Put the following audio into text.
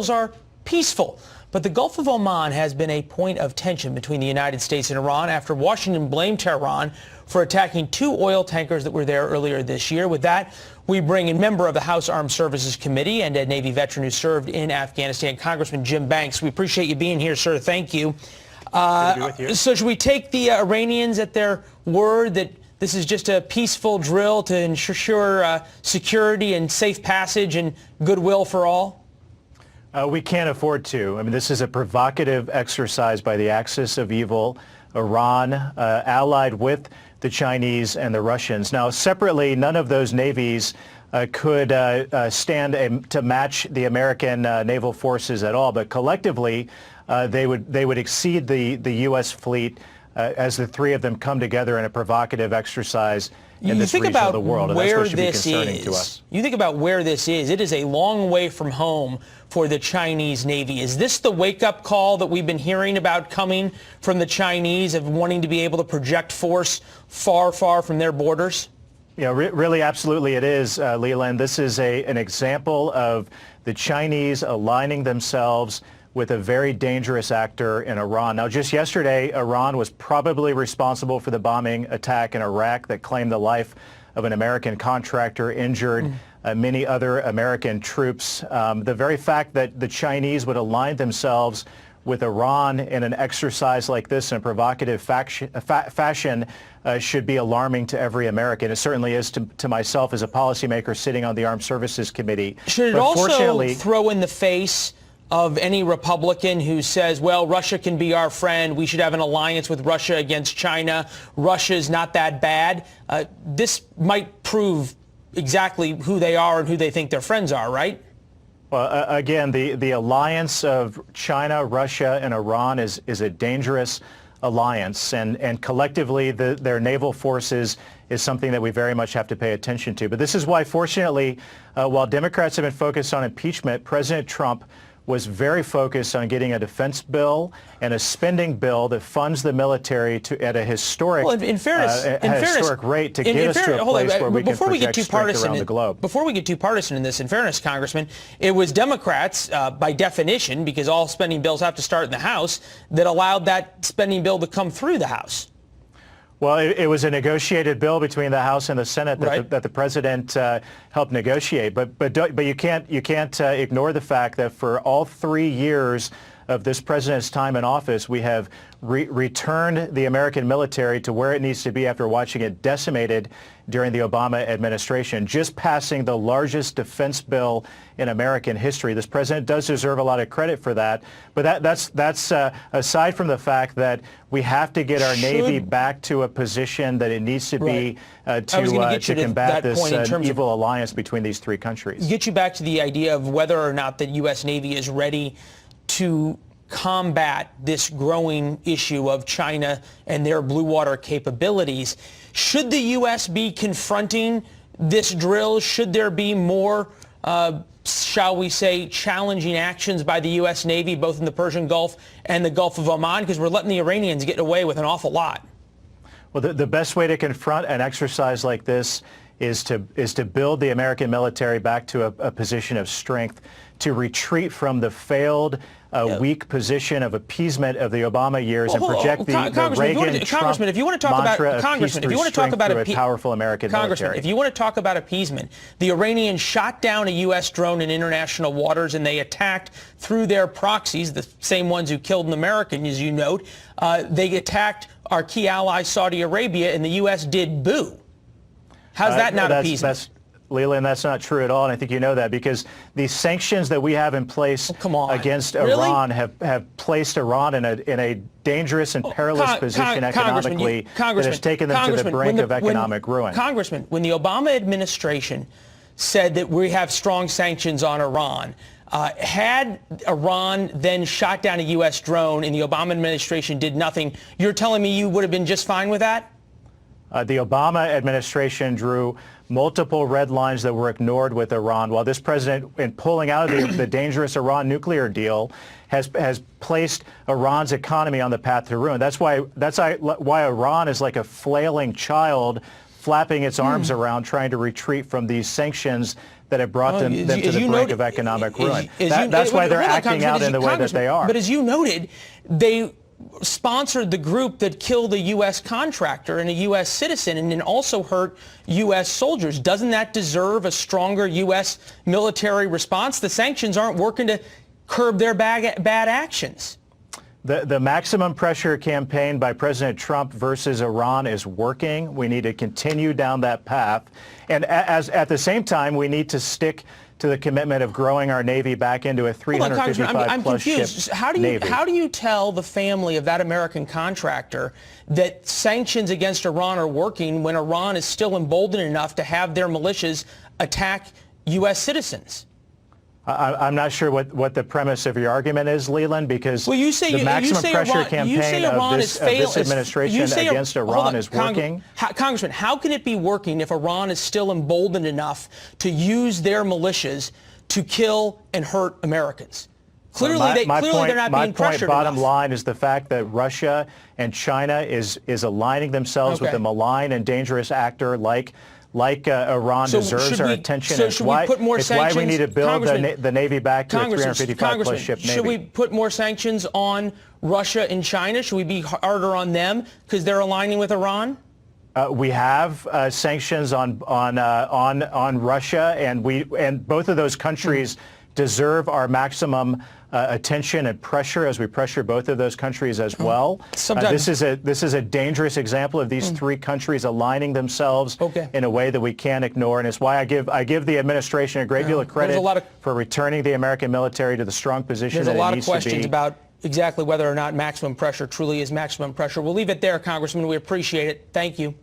drills are peaceful. But the Gulf of Oman has been a point of tension between the United States and Iran after Washington blamed Tehran for attacking 2 oil tankers that were there earlier this year. With that, we bring in member of the House Armed Services Committee and a Navy veteran who served in Afghanistan, Congressman Jim Banks. We appreciate you being here, sir. Thank you. Good to be with you. So should we take the Iranians at their word that this is just a peaceful drill to ensure security and safe passage and goodwill for all? We can't afford to. I mean, this is a provocative exercise by the axis of evil, Iran, allied with the Chinese and the Russians. Now, separately, none of those navies could stand to match the American naval forces at all, but collectively, they would exceed the U.S. fleet as the three of them come together in a provocative exercise in this region of the world. And that's what should be concerning to us. You think about where this is. It is a long way from home for the Chinese Navy. Is this the wake-up call that we've been hearing about coming from the Chinese of wanting to be able to project force far, far from their borders? Yeah, really, absolutely it is, Leland. This is an example of the Chinese aligning themselves with a very dangerous actor in Iran. Now, just yesterday, Iran was probably responsible for the bombing attack in Iraq that claimed the life of an American contractor, injured many other American troops. The very fact that the Chinese would align themselves with Iran in an exercise like this in a provocative fashion should be alarming to every American. It certainly is to myself as a policymaker sitting on the Armed Services Committee. Should it also throw in the face of any Republican who says, well, Russia can be our friend, we should have an alliance with Russia against China, Russia's not that bad? This might prove exactly who they are and who they think their friends are, right? Well, again, the alliance of China, Russia, and Iran is a dangerous alliance, and collectively their naval forces is something that we very much have to pay attention to. But this is why, fortunately, while Democrats have been focused on impeachment, President Trump was very focused on getting a defense bill and a spending bill that funds the military at a historic, historic rate to get us to a place where we can project strength around the globe. Before we get too partisan in this, in fairness, Congressman, it was Democrats, by definition, because all spending bills have to start in the House, that allowed that spending bill to come through the House. Well, it was a negotiated bill between the House and the Senate that the president helped negotiate. But you can't ignore the fact that for all 3 years of this president's time in office, we have returned the American military to where it needs to be after watching it decimated during the Obama administration, just passing the largest defense bill in American history. This president does deserve a lot of credit for that. But that's aside from the fact that we have to get our Navy back to a position that it needs to be to combat this evil alliance between these three countries. Get you back to the idea of whether or not the U.S. Navy is ready to combat this growing issue of China and their blue water capabilities. Should the U.S. be confronting this drill? Should there be more, shall we say, challenging actions by the U.S. Navy, both in the Persian Gulf and the Gulf of Oman? Because we're letting the Iranians get away with an awful lot. Well, the best way to confront an exercise like this is to build the American military back to a position of strength, to retreat from the failed, weak position of appeasement of the Obama years and project the Reagan-Trump mantra of peace through strength through a powerful American military. If you want to talk about appeasement, the Iranians shot down a U.S. drone in international waters, and they attacked through their proxies, the same ones who killed an American, as you note. They attacked our key ally, Saudi Arabia, and the U.S. did boo. How's that not appeasement? Leland, that's not true at all, and I think you know that, because the sanctions that we have in place against Iran have placed Iran in a dangerous and perilous position economically that has taken them to the brink of economic ruin. Congressman, when the Obama administration said that we have strong sanctions on Iran, had Iran then shot down a U.S. drone and the Obama administration did nothing, you're telling me you would have been just fine with that? The Obama administration drew multiple red lines that were ignored with Iran, while this president, in pulling out of the dangerous Iran nuclear deal, has placed Iran's economy on the path to ruin. That's why Iran is like a flailing child flapping its arms around, trying to retreat from these sanctions that have brought them to the brink of economic ruin. That's why they're acting out in the way that they are. But as you noted, they sponsored the group that killed a U.S. contractor and a U.S. citizen and then also hurt U.S. soldiers. Doesn't that deserve a stronger U.S. military response? The sanctions aren't working to curb their bad actions. The maximum pressure campaign by President Trump versus Iran is working. We need to continue down that path. And at the same time, we need to stick to the commitment of growing our Navy back into a 355-plus ship Navy. How do you tell the family of that American contractor that sanctions against Iran are working when Iran is still emboldened enough to have their militias attack U.S. citizens? I'm not sure what the premise of your argument is, Leland, because the maximum pressure campaign of this administration against Iran is working. Congressman, how can it be working if Iran is still emboldened enough to use their militias to kill and hurt Americans? Clearly, they're not being pressured enough. Bottom line is the fact that Russia and China is aligning themselves with a malign and dangerous actor like Iran deserves our attention. So should we put more sanctions? It's why we need to build the Navy back to a 355-plus ship Navy. Should we put more sanctions on Russia and China? Should we be harder on them because they're aligning with Iran? We have sanctions on Russia, and both of those countries deserve our maximum attention and pressure as we pressure both of those countries as well. This is a dangerous example of these three countries aligning themselves in a way that we can't ignore, and it's why I give the administration a great deal of credit for returning the American military to the strong position that it needs to be. There's a lot of questions about exactly whether or not maximum pressure truly is maximum pressure. We'll leave it there, Congressman. We appreciate it. Thank you.